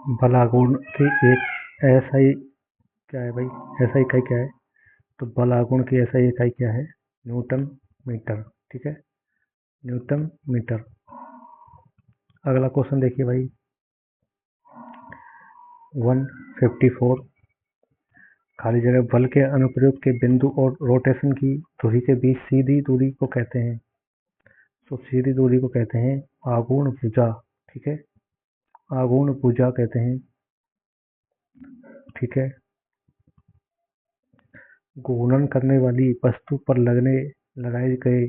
बल आघूर्ण की एक एसआई क्या है भाई? एसआई इकाई क्या है? तो बल आघूर्ण की एसआई इकाई क्या है? Newton metre. ठीक है, न्यूटन मीटर। अगला क्वेश्चन देखिए भाई, 154। खाली जगह बल के अनुप्रयोग के बिंदु और रोटेशन की धुरी के बीच सीधी दूरी को कहते हैं। तो सीधी दूरी को कहते हैं आघूर्ण भुजा। ठीक है, आघूर्ण भुजा कहते हैं। ठीक है, घूर्णन करने वाली वस्तु पर लगाए गए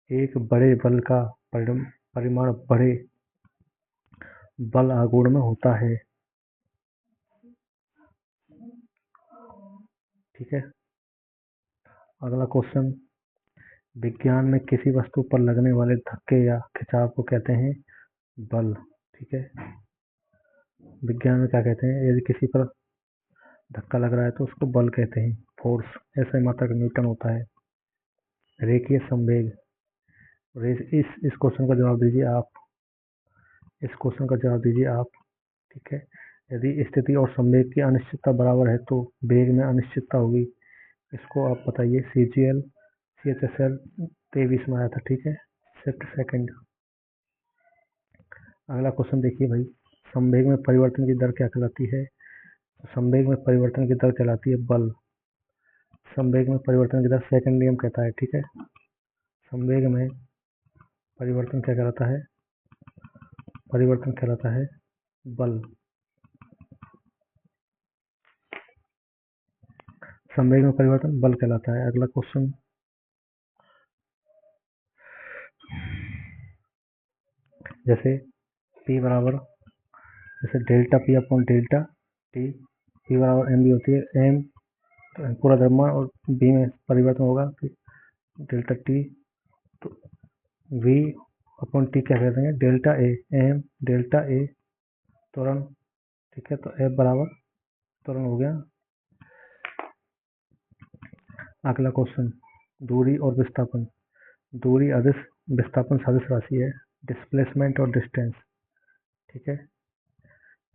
एक बड़े बल का परिमाण बड़े बल आघूर्ण में होता है। ठीक है, अगला क्वेश्चन, विज्ञान में किसी वस्तु पर लगने वाले धक्के या खिंचाव को कहते हैं बल। ठीक है, विज्ञान में क्या कहते हैं? यदि किसी पर धक्का लग रहा है तो उसको बल कहते हैं, फोर्स। ऐसा मात्रक न्यूटन होता है। रेखीय संवेग। इस क्वेश्चन का जवाब दीजिए आप। इस क्वेश्चन का जवाब दीजिए आप। ठीक है, यदि स्थिति और संवेग की अनिश्चितता बराबर है तो वेग में अनिश्चितता होगी। इसको आप बताइए। CGL CHSL 23 में आया था। ठीक है, शिफ्ट सेकंड। अगला क्वेश्चन देखिए भाई, संवेग में परिवर्तन की दर क्या कहलाती है? संवेग में परिवर्तन की दर कहलाती है बल। संवेग में परिवर्तन की दर सेकंड नियम कहता है। ठीक है, संवेग में परिवर्तन क्या कहलाता है? परिवर्तन कहलाता है बल। संवेग में परिवर्तन बल कहलाता है। अगला क्वेश्चन, जैसे P बराबर, जैसे delta P upon delta T, P बराबर एम बी होती है। एम पूरा द्रव्यमान और बी में परिवर्तन होगा डेल्टा टी, तो वी अपॉन टी क्या कहते हैं? Delta A. M delta A त्वरण। ठीक है, तो एफ बराबर त्वरण हो गया। अगला क्वेश्चन, दूरी और विस्थापन। दूरी अदिश, विस्थापन सदिश राशि है। डिस्प्लेसमेंट और डिस्टेंस। ठीक है,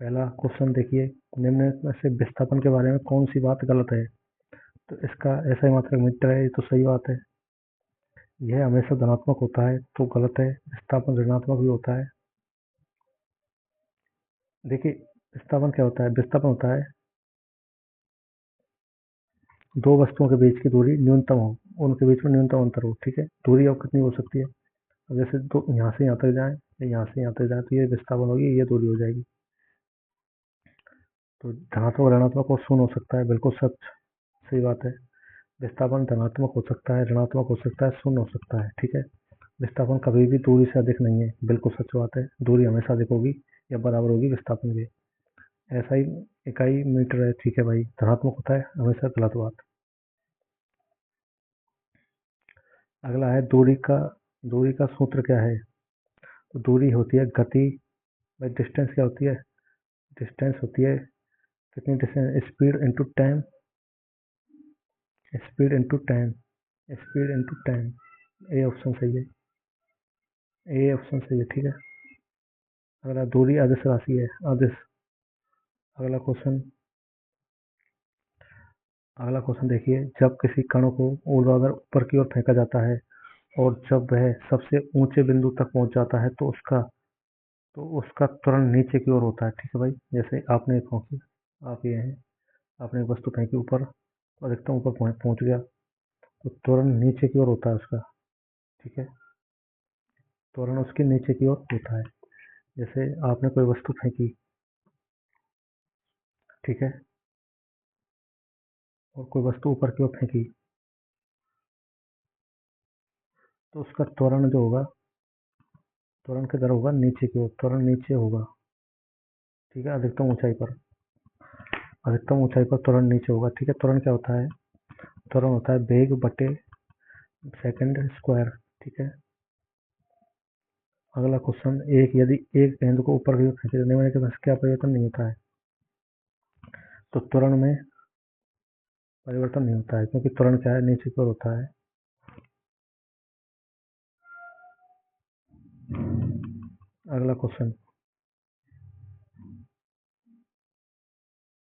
पहला क्वेश्चन देखिए, निम्न में से विस्थापन के बारे में कौन सी बात गलत है? तो इसका ऐसा ही मात्रक मीटर है, ये तो सही बात है। यह हमेशा धनात्मक होता है, तो गलत है। विस्थापन ऋणात्मक भी होता है। देखिए, विस्थापन क्या होता है? विस्थापन होता है दो वस्तुओं के बीच की दूरी न्यूनतम हो, उनके बीच में न्यूनतम अंतर हो। ठीक है, दूरी अब कितनी हो सकती है? अब जैसे दो यहाँ से यहाँ तक जाए, यहाँ से यहाँ तक जाए, तो ये विस्थापन होगी, ये दूरी हो जाएगी। तो धनात्मक ऋणात्मक और शून्य हो सकता है, बिल्कुल सच, सही बात है। विस्थापन धनात्मक हो सकता है, ऋणात्मक हो सकता है, शून्य हो सकता है। ठीक है, विस्थापन कभी भी दूरी से अधिक नहीं है, बिल्कुल सच बात है। दूरी हमेशा अधिक होगी या बराबर होगी विस्थापन के। ऐसा ही इकाई मीटर है। ठीक है भाई, धनात्मक होता है हमेशा, गलत बात। अगला है दूरी का सूत्र क्या है? तो दूरी होती है गति। भाई डिस्टेंस क्या होती है? डिस्टेंस होती है कितनी distance? Speed into time. Speed into time. Speed into time. A option सही है। ए ऑप्शन सही है। ठीक है, अगला दूरी अदिश राशि है, अदिश। अगला क्वेश्चन, अगला क्वेश्चन देखिए, जब किसी कण को ऊर्ध्वाधर ऊपर की ओर फेंका जाता है और जब वह सबसे ऊंचे बिंदु तक पहुंच जाता है तो उसका त्वरण नीचे की ओर होता है। ठीक है भाई, जैसे आपने फेंकी, आप ये हैं, आपने एक वस्तु फेंकी ऊपर, अधिकतम ऊपर पहुंच गया, तो त्वरण नीचे की ओर होता है उसका। ठीक है, त्वरण उसके नीचे की ओर होता है। जैसे आपने कोई वस्तु फेंकी, ठीक है, और कोई वस्तु ऊपर की ओर फेंकी, तो उसका त्वरण जो होगा, त्वरण की दर होगा नीचे की ओर, त्वरण नीचे होगा। ठीक है, अधिकतम ऊंचाई पर, अधिकतम ऊंचाई पर त्वरण नीचे होगा। ठीक है, त्वरण क्या होता है? त्वरण होता है वेग बटे सेकंड स्क्वायर। ठीक है, अगला क्वेश्चन, यदि एक गेंद को ऊपर की ओर फेंके जाने वाले के क्या परिवर्तन नहीं होता है? तो त्वरण में परिवर्तन नहीं होता है, क्योंकि त्वरण क्या है? नीचे की ओर होता है। अगला क्वेश्चन,